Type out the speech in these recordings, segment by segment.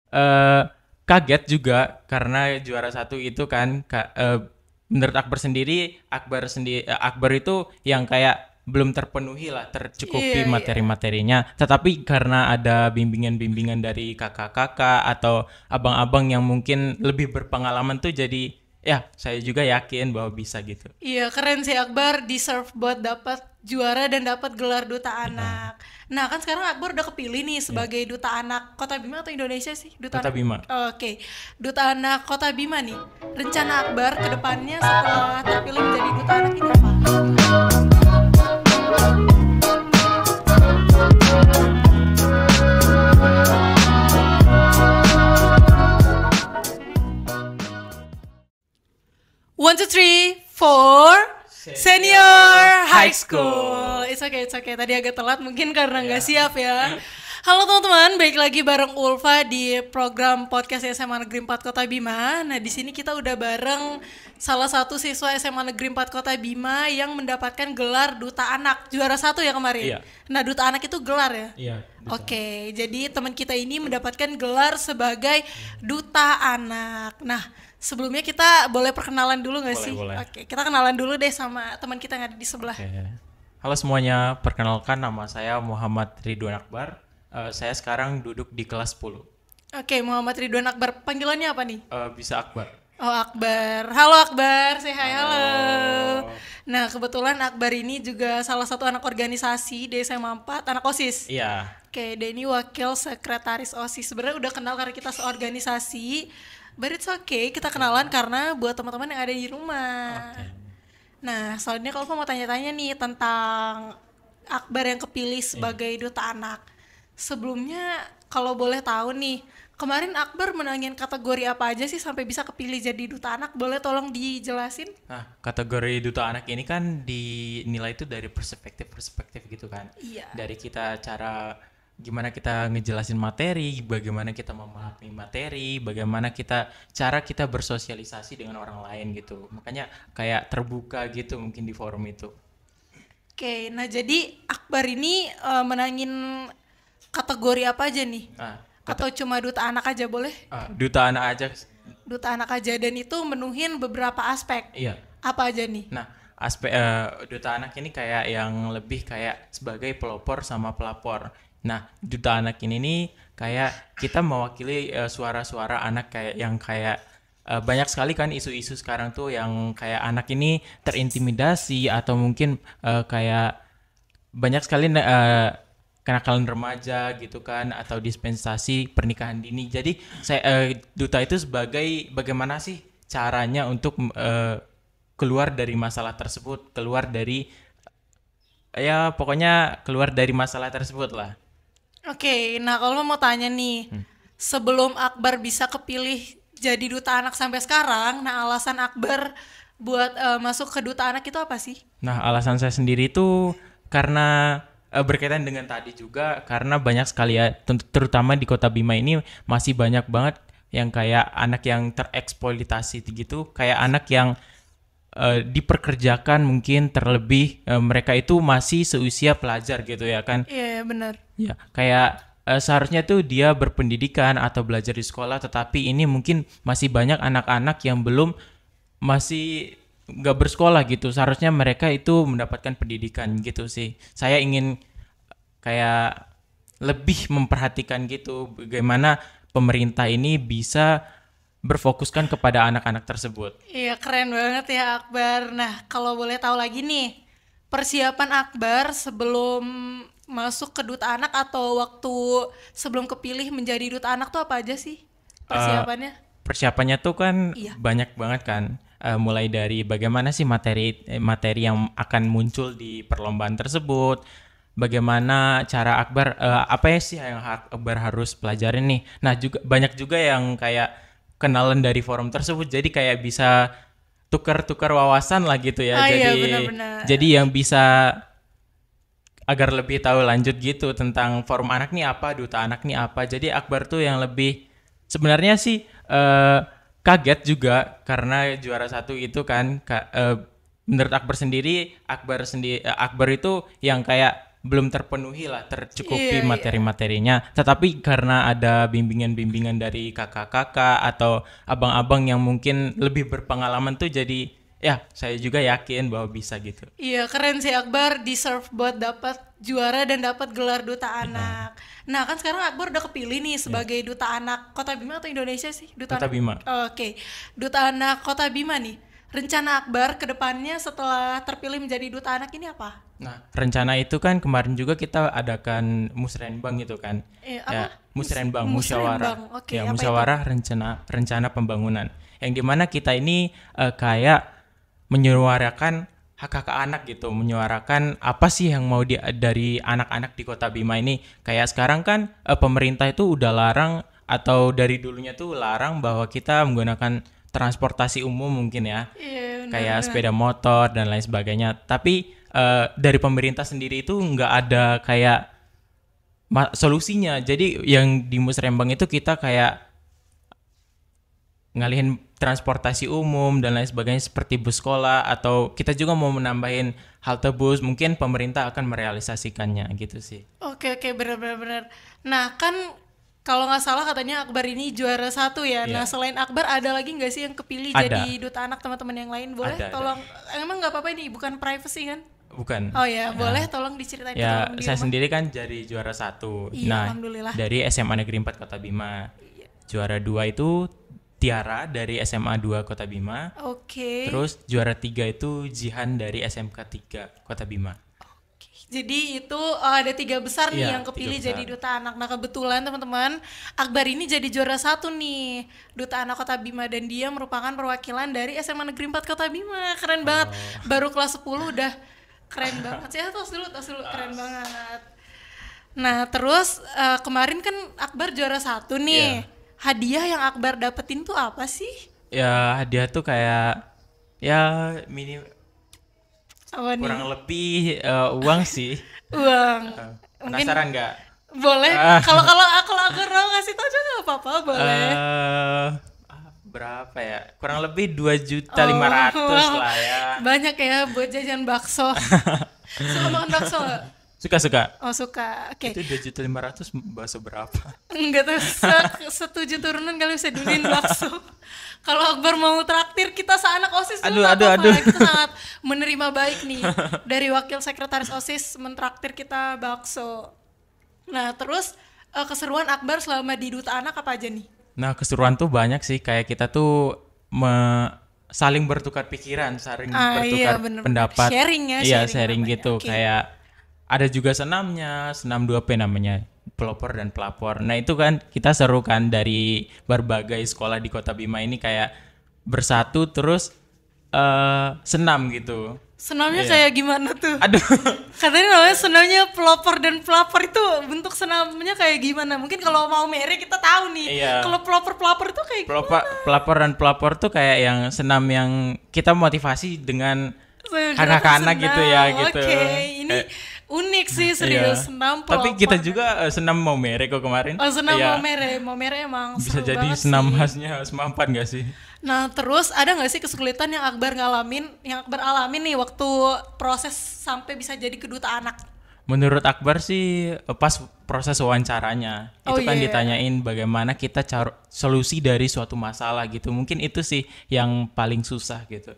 eh, kaget juga karena juara satu itu kan menurut Akbar itu yang kayak belum terpenuhi lah, tercukupi Iya, iya. materi-materinya. Tetapi karena ada bimbingan-bimbingan dari kakak-kakak atau abang-abang yang mungkin lebih berpengalaman tuh jadi ya saya juga yakin bahwa bisa gitu. Iya, keren sih Akbar deserve buat dapat juara dan dapat gelar duta Ya, anak. Nah, kan sekarang Akbar udah kepilih nih ya. sebagai duta anak Kota Bima atau Indonesia sih? Duta Kota anak. Bima. Oke, duta anak Kota Bima nih. Rencana Akbar ke depannya setelah terpilih menjadi duta anak ini apa? 1, 2, 3, 4. Senior High School. It's okay. Tadi agak telat mungkin karena nggak Ya. siap ya. Halo teman-teman, balik lagi bareng Ulfa di program podcast SMA Negeri 4 Kota Bima. Nah, di sini kita udah bareng salah satu siswa SMA Negeri 4 Kota Bima yang mendapatkan gelar Duta Anak. Juara satu ya kemarin. Iya. Nah, Duta Anak itu gelar ya? Iya, duta. Oke, jadi teman kita ini mendapatkan gelar sebagai Duta Anak. Nah, sebelumnya kita boleh perkenalan dulu nggak Boleh, sih? boleh. Oke, kita kenalan dulu deh sama teman kita yang ada di sebelah. Oke. Halo semuanya, perkenalkan nama saya Muhammad Ridwan Akbar. Saya sekarang duduk di kelas 10. Oke, Muhammad Ridwan Akbar. Panggilannya apa nih? Bisa Akbar. Oh, Akbar. Halo Akbar, say hi, halo. Halo. Nah, kebetulan Akbar ini juga salah satu anak organisasi di SMA 4, anak OSIS. Iya. Oke, dia ini wakil sekretaris OSIS. Sebenarnya udah kenal karena kita seorganisasi. But it's okay, kita kenalan karena buat teman-teman yang ada di rumah. Oke. Nah, soalnya kalau aku mau tanya-tanya nih tentang Akbar yang kepilih sebagai duta anak. Sebelumnya kalau boleh tahu nih, kemarin Akbar menangin kategori apa aja sih sampai bisa kepilih jadi duta anak? Boleh tolong dijelasin? Nah, kategori duta anak ini kan dinilai itu dari perspektif-perspektif gitu kan. Iya. Dari kita cara gimana kita ngejelasin materi, bagaimana kita memahami materi, bagaimana cara kita bersosialisasi dengan orang lain gitu. Makanya kayak terbuka gitu mungkin di forum itu. Oke, nah jadi Akbar ini menangin kategori apa aja nih? Nah, Atau cuma duta anak aja boleh? duta anak aja. Duta anak aja dan itu menuhin beberapa aspek. Iya. Apa aja nih? Nah, aspek duta anak ini kayak yang lebih kayak sebagai pelopor sama pelapor. Nah, duta anak ini nih kayak kita mewakili suara-suara anak kayak yang kayak banyak sekali kan isu-isu sekarang tuh yang kayak anak ini terintimidasi atau mungkin kayak banyak sekali kenakalan remaja gitu kan atau dispensasi pernikahan dini. Jadi saya duta itu sebagai bagaimana sih caranya untuk keluar dari masalah tersebut, keluar dari ya pokoknya keluar dari masalah tersebut lah. Oke, nah kalau mau tanya nih, sebelum Akbar bisa kepilih jadi duta anak sampai sekarang, nah alasan Akbar buat masuk ke duta anak itu apa sih? Nah, alasan saya sendiri itu karena berkaitan dengan tadi juga karena banyak sekali ya terutama di Kota Bima ini masih banyak banget yang kayak anak yang tereksploitasi gitu, kayak anak yang diperkerjakan mungkin terlebih mereka itu masih seusia pelajar gitu ya kan. Iya, benar. Ya, kayak seharusnya tuh dia berpendidikan atau belajar di sekolah, tetapi ini mungkin masih banyak anak-anak yang belum masih nggak bersekolah gitu. Seharusnya mereka itu mendapatkan pendidikan gitu sih. Saya ingin kayak lebih memperhatikan gitu bagaimana pemerintah ini bisa berfokuskan kepada anak-anak tersebut. Iya, keren banget ya Akbar. Nah, kalau boleh tahu lagi nih, persiapan Akbar sebelum masuk ke duta anak atau waktu sebelum kepilih menjadi duta anak tuh apa aja sih Eh, persiapannya? persiapannya tuh kan Iya. banyak banget kan. Mulai dari bagaimana sih materi yang akan muncul di perlombaan tersebut, bagaimana cara Akbar apa ya sih yang Akbar harus pelajarin nih. Nah, juga banyak juga yang kayak kenalan dari forum tersebut jadi kayak bisa tukar-tukar wawasan lah gitu ya. Ah iya, Jadi benar-benar. jadi yang bisa agar lebih tahu lanjut gitu tentang forum anak nih apa, duta anak nih apa. Jadi Akbar tuh yang lebih sebenarnya sih kaget juga karena juara satu itu kan menurut Akbar sendiri Akbar itu yang kayak belum terpenuhi lah, tercukupi Iya, iya. materi-materinya. Tetapi karena ada bimbingan-bimbingan dari kakak-kakak atau abang-abang yang mungkin lebih berpengalaman tuh, jadi ya saya juga yakin bahwa bisa gitu. Iya, keren sih Akbar deserve buat dapat juara dan dapat gelar duta anak. Nah, kan sekarang Akbar udah kepilih nih sebagai duta anak Kota Bima atau Indonesia sih? Duta Kota anak. Bima. Oke. Duta anak Kota Bima nih. Rencana Akbar ke depannya setelah terpilih menjadi duta anak ini apa? Nah, rencana itu kan kemarin juga kita adakan musrenbang gitu kan. Apa? Musrenbang, Musrenbang. musyawarah. Oke, Ya, apa musyawarah rencana pembangunan. Yang dimana kita ini kayak menyuarakan hak hak anak gitu, menyuarakan apa sih yang mau dari anak-anak di Kota Bima ini. Kayak sekarang kan pemerintah itu udah larang, atau dari dulunya tuh larang bahwa kita menggunakan transportasi umum mungkin ya, Iya, benar, kayak benar. sepeda motor dan lain sebagainya. Tapi dari pemerintah sendiri itu nggak ada kayak solusinya. Jadi yang di Musrembang itu kita kayak ngalihin transportasi umum dan lain sebagainya seperti bus sekolah, atau kita juga mau menambahin halte bus, mungkin pemerintah akan merealisasikannya gitu sih. Oke, oke, benar. Nah, kan kalau nggak salah katanya Akbar ini juara 1 ya. Iya. Nah, selain Akbar ada lagi nggak sih yang kepilih Ada. jadi duta anak teman-teman yang lain? Boleh Ada. tolong, emang nggak apa-apa ini bukan privacy kan? Bukan. Oh ya, boleh tolong diceritain ke Ya, teman-teman di saya rumah. sendiri kan jadi juara 1. Iya, Nah, alhamdulillah. dari SMA Negeri 4 Kota Bima. Juara 2 itu Tiara dari SMA 2 Kota Bima. Oke. Terus juara 3 itu Jihan dari SMK 3 Kota Bima. Jadi itu ada 3 besar nih Iya, yang kepilih 3 jadi besar. duta anak. Nah, kebetulan teman-teman, Akbar ini jadi juara 1 nih, duta anak Kota Bima, dan dia merupakan perwakilan dari SMA Negeri 4 Kota Bima. Keren banget. Baru kelas 10 udah keren banget sih. Tos dulu, keren banget. Nah, terus kemarin kan Akbar juara 1 nih. Iya. Hadiah yang Akbar dapetin tuh apa sih? Ya, hadiah tuh kayak ya Apa nih? kurang lebih uang sih. Uang. Mungkin Penasaran nggak? boleh. Kalau kalau Akbar mau ngasih tau juga nggak apa-apa, boleh. Berapa ya? Kurang lebih 2.500.000 wow. lah ya. Banyak ya buat jajan bakso. Suka makan bakso nggak? Suka-suka. Oh suka, oke. Itu 2.500.000 bakso berapa? Enggak tuh, setuju turunan kali bisa dibeliin bakso. Kalau Akbar mau traktir kita seanak OSIS Aduh, juga nggak aduh. apa-apa. Kita sangat menerima baik nih dari wakil sekretaris OSIS mentraktir kita bakso. Nah terus keseruan Akbar selama di Duta Anak apa aja nih? Nah, keseruan tuh banyak sih. Kayak kita tuh saling bertukar pikiran, saling Iya, bertukar bener-bener. pendapat. Sharing ya, Iya, sharing sharing namanya. gitu. Oke. Kayak ada juga senamnya, senam 2P namanya, pelopor dan pelapor. Nah, itu kan kita seru kan, dari berbagai sekolah di Kota Bima ini kayak bersatu terus senam gitu. Senamnya Iya. kayak gimana tuh? Aduh. Katanya namanya senamnya pelopor dan pelapor, itu bentuk senamnya kayak gimana? Mungkin kalau mau mere kita tahu nih. Iya. Kalau pelopor itu kayak Pelapor dan pelapor tuh kayak yang senam yang kita motivasi dengan gerakan anak-anak senam. gitu ya gitu. Oke, ini unik sih serius. Iya. Senam Tapi pelopor. kita juga senam mau mere kok kemarin. Oh, senam Iya. mau mere emang Bisa seru jadi banget senam sih. khasnya semampan gak sih? Nah, terus ada nggak sih kesulitan yang Akbar alamin nih waktu proses sampai bisa jadi keduta anak? Menurut Akbar sih pas proses wawancaranya Oh, itu kan iya. ditanyain bagaimana kita cari solusi dari suatu masalah gitu. Mungkin itu sih yang paling susah gitu.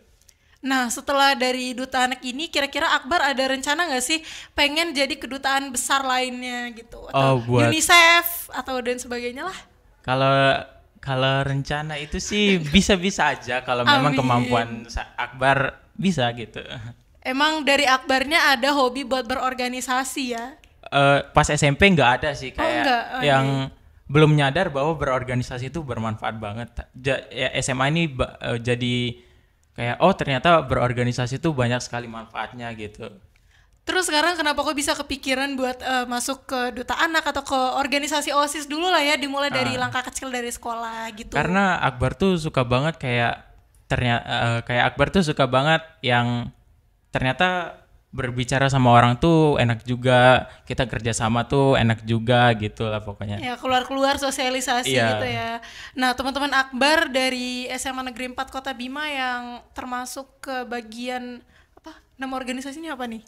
Nah, setelah dari duta anak ini, kira-kira Akbar ada rencana nggak sih pengen jadi kedutaan besar lainnya gitu? Atau buat- UNICEF atau dan sebagainya lah. Kalau rencana itu sih bisa-bisa aja kalau memang Amin. kemampuan Akbar bisa gitu. Emang dari Akbarnya ada hobi buat berorganisasi ya? Pas SMP nggak ada sih, kayak enggak. Oh, yang belum nyadar bahwa berorganisasi itu bermanfaat banget. Ya, SMA ini jadi kayak ternyata berorganisasi itu banyak sekali manfaatnya gitu. Terus sekarang kenapa kok bisa kepikiran buat masuk ke duta anak atau ke organisasi OSIS dulu lah ya, dimulai dari langkah kecil dari sekolah gitu? Karena Akbar tuh suka banget kayak Akbar tuh suka banget yang ternyata berbicara sama orang tuh enak juga, kita kerjasama tuh enak juga gitu lah pokoknya. Ya keluar-keluar sosialisasi Iya. gitu ya. Nah teman-teman Akbar dari SMA Negeri 4 Kota Bima yang termasuk ke bagian apa? Nama organisasinya apa nih?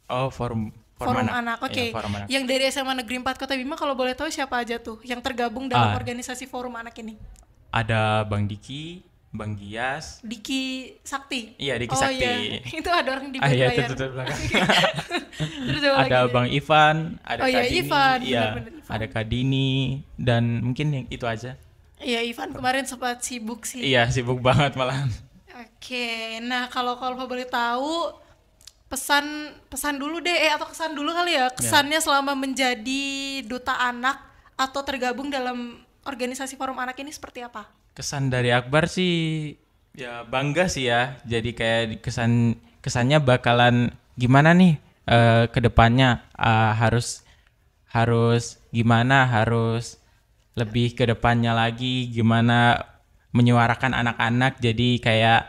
Oh, forum Forum Anak. Oke. Iya, Forum Anak. Yang dari SMA Negeri 4 Kota Bima kalau boleh tahu siapa aja tuh yang tergabung dalam organisasi Forum Anak ini? Ada Bang Diki, Bang Gias, Diki Sakti. iya Diki Oh Sakti. iya. Itu ada orang di Iya layar. itu belakang. Terus coba Ada lagi deh. Bang Ivan, ada Oh iya, Kak Dini, Ivan, iya, benar-benar Ivan. ada Kak Dini, dan mungkin yang itu aja. Iya, Ivan kemarin sempat sibuk sih. Iya sibuk banget malahan. Oke, nah kalau boleh tahu pesan dulu deh, atau kesan dulu kali ya, kesannya selama menjadi duta anak atau tergabung dalam organisasi Forum Anak ini seperti apa? Kesan dari Akbar sih ya bangga sih ya. Jadi kayak kesannya bakalan gimana nih ke depannya, harus gimana, harus lebih ke depannya lagi gimana menyuarakan anak-anak, jadi kayak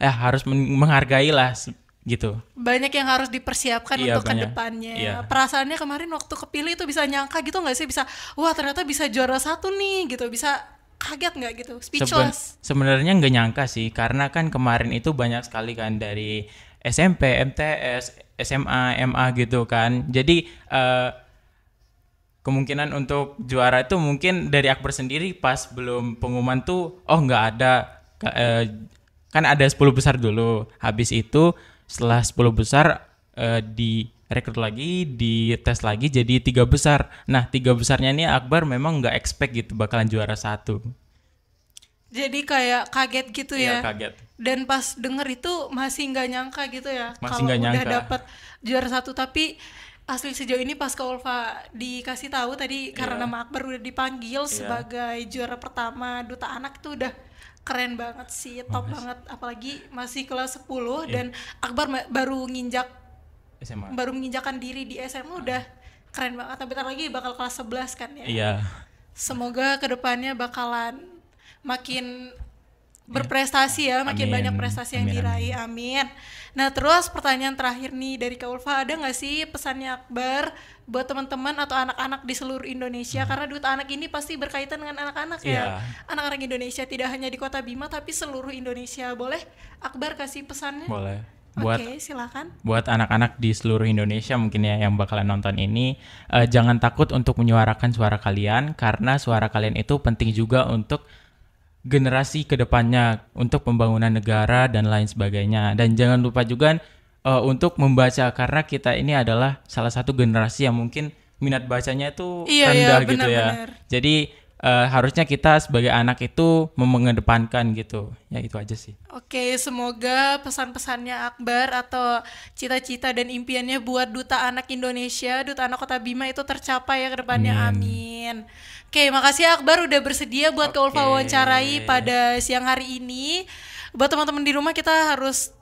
harus menghargai lah gitu. Banyak yang harus dipersiapkan Iya, untuk banyak. kedepannya. Iya. Perasaannya kemarin waktu kepilih itu bisa nyangka gitu nggak sih, bisa wah ternyata bisa juara 1 nih gitu, bisa kaget nggak gitu, speechless? Sebenarnya nggak nyangka sih, karena kan kemarin itu banyak sekali kan dari SMP, MTS, SMA, MA gitu kan. Jadi kemungkinan untuk juara itu mungkin dari Akbar sendiri pas belum pengumuman tuh nggak ada. Kan ada 10 besar dulu. Habis itu setelah 10 besar direkrut lagi, dites lagi jadi 3 besar. Nah 3 besarnya ini Akbar memang nggak expect gitu bakalan juara 1. Jadi kayak kaget gitu ya. Iya kaget. Dan pas denger itu masih nggak nyangka gitu ya, Masih kalau nggak udah nyangka. dapet juara 1. Tapi asli sejauh ini pas Kak Ulfa dikasih tahu tadi karena nama Akbar udah dipanggil sebagai juara pertama duta anak, itu udah keren banget sih, top banget. Apalagi masih kelas 10 dan Akbar baru SMA. menginjakan diri di SMA, udah keren banget. Nah, bentar lagi bakal kelas 11 kan ya. Iya. Semoga kedepannya bakalan makin berprestasi ya, makin Amin. banyak prestasi yang Amin, diraih, amin. Nah terus pertanyaan terakhir nih dari Kak Ulfa, ada nggak sih pesannya Akbar buat teman-teman atau anak-anak di seluruh Indonesia? Karena duta anak ini pasti berkaitan dengan anak-anak ya, Iya. anak-anak Indonesia, tidak hanya di Kota Bima tapi seluruh Indonesia. Boleh Akbar kasih pesannya? Boleh. Oke, silakan. Buat anak-anak di seluruh Indonesia mungkin ya yang bakalan nonton ini, jangan takut untuk menyuarakan suara kalian, karena suara kalian itu penting juga untuk generasi kedepannya, untuk pembangunan negara dan lain sebagainya. Dan jangan lupa juga untuk membaca, karena kita ini adalah salah satu generasi yang mungkin minat bacanya itu Iya, rendah iya, gitu ya. benar-benar. Jadi harusnya kita sebagai anak itu mengedepankan gitu. Ya itu aja sih. Oke, semoga pesan-pesannya Akbar atau cita-cita dan impiannya buat Duta Anak Indonesia, Duta Anak Kota Bima itu tercapai ya ke depannya, amin. Oke, makasih Akbar udah bersedia buat Kak Ulfa wawancarai pada siang hari ini. Buat teman-teman di rumah, kita harus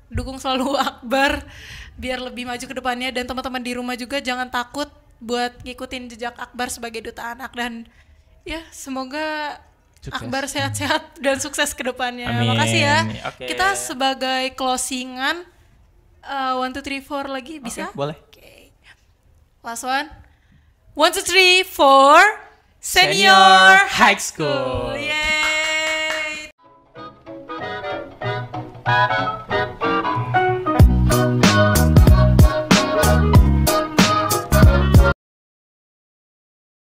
dukung selalu Akbar biar lebih maju ke depannya, dan teman-teman di rumah juga jangan takut buat ngikutin jejak Akbar sebagai Duta Anak, dan ya semoga Sukses. Akbar sehat-sehat dan sukses ke depannya. Amin. Makasih ya. Oke. Kita sebagai closingan 1, 2, 3, 4 lagi bisa? Oke, boleh. Oke. Last one. 1, 2, 3, 4. Senior High School. Yeay.